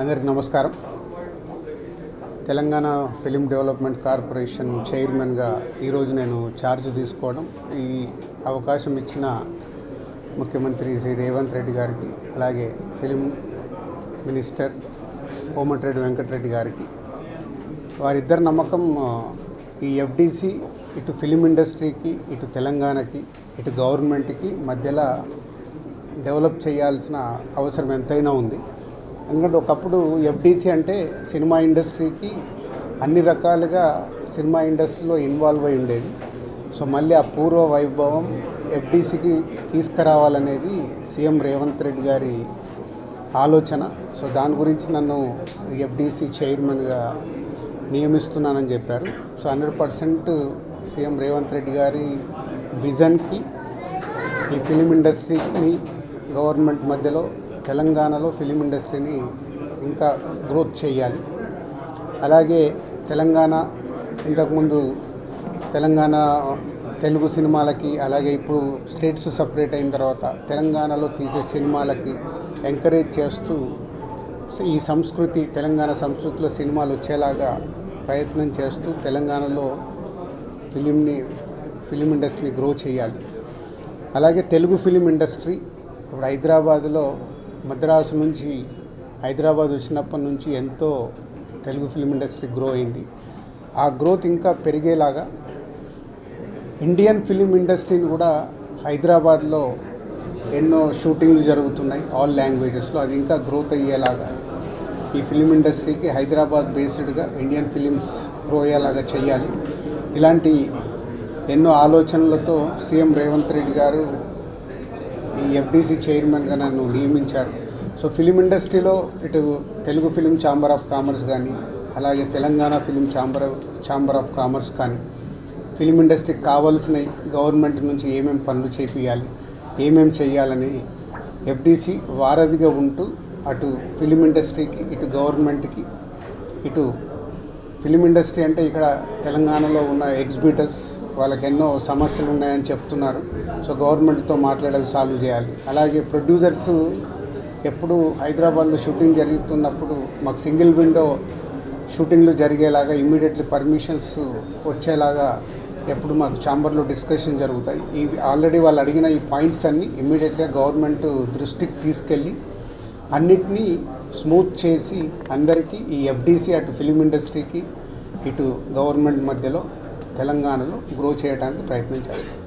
అందరికీ నమస్కారం. Telangana film development corporation చైర్మన్గా ఈరోజు నేను ఛార్జ్ తీసుకోవడం, ఈ అవకాశం ఇచ్చిన ముఖ్యమంత్రి శ్రీ రేవంత్ రెడ్డి గారికి, అలాగే ఫిలిం మినిస్టర్ కోమటిరెడ్డి వెంకటరెడ్డి గారికి, వారిద్దరి నమ్మకం ఈ ఎఫ్డిసి ఇటు ఫిలిం ఇండస్ట్రీకి, ఇటు తెలంగాణకి, ఇటు గవర్నమెంట్కి మధ్యలో డెవలప్ చేయాల్సిన అవసరం ఎంతైనా ఉంది. ఎందుకంటే ఒకప్పుడు ఎఫ్డిసి అంటే సినిమా ఇండస్ట్రీకి అన్ని రకాలుగా సినిమా ఇండస్ట్రీలో ఇన్వాల్వ్ అయి ఉండేది. సో మళ్ళీ ఆ పూర్వ వైభవం ఎఫ్డిసికి తీసుకురావాలనేది సీఎం రేవంత్ రెడ్డి గారి ఆలోచన. సో దాని గురించి నన్ను ఎఫ్డిసి చైర్మన్గా నియమిస్తున్నానని చెప్పారు. సో 100% సీఎం రేవంత్ రెడ్డి గారి విజన్కి ఈ ఫిలిం ఇండస్ట్రీని గవర్నమెంట్ మధ్యలో తెలంగాణలో ఫిలిం ఇండస్ట్రీని ఇంకా గ్రోత్ చేయాలి. అలాగే తెలంగాణ ఇంతకుముందు తెలంగాణ తెలుగు సినిమాలకి, అలాగే ఇప్పుడు స్టేట్స్ సపరేట్ అయిన తర్వాత తెలంగాణలో తీసే సినిమాలకి ఎంకరేజ్ చేస్తూ ఈ సంస్కృతి, తెలంగాణ సంస్కృతిలో సినిమాలు వచ్చేలాగా ప్రయత్నం చేస్తూ తెలంగాణలో ఫిలిం ఇండస్ట్రీని గ్రో చేయాలి. అలాగే తెలుగు ఫిలిం ఇండస్ట్రీ ఇప్పుడు హైదరాబాదులో, మద్రాసు నుంచి హైదరాబాద్ వచ్చినప్పటి నుంచి ఎంతో తెలుగు ఫిలిం ఇండస్ట్రీ గ్రో అయింది. ఆ గ్రోత్ ఇంకా పెరిగేలాగా ఇండియన్ ఫిలిం ఇండస్ట్రీని కూడా హైదరాబాద్లో ఎన్నో షూటింగ్లు జరుగుతున్నాయి ఆల్ లాంగ్వేజెస్లో, అది ఇంకా గ్రోత్ అయ్యేలాగా ఈ ఫిలిం ఇండస్ట్రీకి హైదరాబాద్ బేస్డ్గా ఇండియన్ ఫిలిమ్స్ గ్రో అయ్యేలాగా చేయాలి. ఇలాంటి ఎన్నో ఆలోచనలతో సీఎం రేవంత్ రెడ్డి గారు ఈ ఎఫ్డిసి చైర్మన్గా నన్ను నియమించారు. సో ఫిలిం ఇండస్ట్రీలో ఇటు Telugu film chamber of commerce కానీ, అలాగే Telangana film chamber of commerce కానీ, ఫిలిం ఇండస్ట్రీకి కావాల్సినవి గవర్నమెంట్ నుంచి ఏమేమి పనులు చేయాలి, ఏమేమి చేయాలని ఎఫ్డిసి వారధిగా ఉంటూ అటు ఫిలిం ఇండస్ట్రీకి, ఇటు గవర్నమెంట్కి, ఇటు ఫిలిం ఇండస్ట్రీ అంటే ఇక్కడ తెలంగాణలో ఉన్న ఎగ్జిబిటర్స్ వాళ్ళకి ఎన్నో సమస్యలు ఉన్నాయని చెప్తున్నారు. సో గవర్నమెంట్తో మాట్లాడేవి సాల్వ్ చేయాలి. అలాగే ప్రొడ్యూసర్స్ ఎప్పుడు హైదరాబాద్లో షూటింగ్ జరుగుతున్నప్పుడు మాకు సింగిల్ విండో షూటింగ్లు జరిగేలాగా ఇమ్మీడియట్లీ పర్మిషన్స్ వచ్చేలాగా ఎప్పుడు మాకు ఛాంబర్లో డిస్కషన్ జరుగుతాయి. ఇవి ఆల్రెడీ వాళ్ళు అడిగిన ఈ పాయింట్స్ అన్నీ ఇమ్మీడియట్గా గవర్నమెంట్ దృష్టికి తీసుకెళ్ళి అన్నిటినీ స్మూత్ చేసి అందరికీ ఈ ఎఫ్డిసి అటు ఫిలిం ఇండస్ట్రీకి, ఇటు గవర్నమెంట్ మధ్యలో తెలంగాణలో గ్రో చేయడానికి ప్రయత్నం చేస్తాం.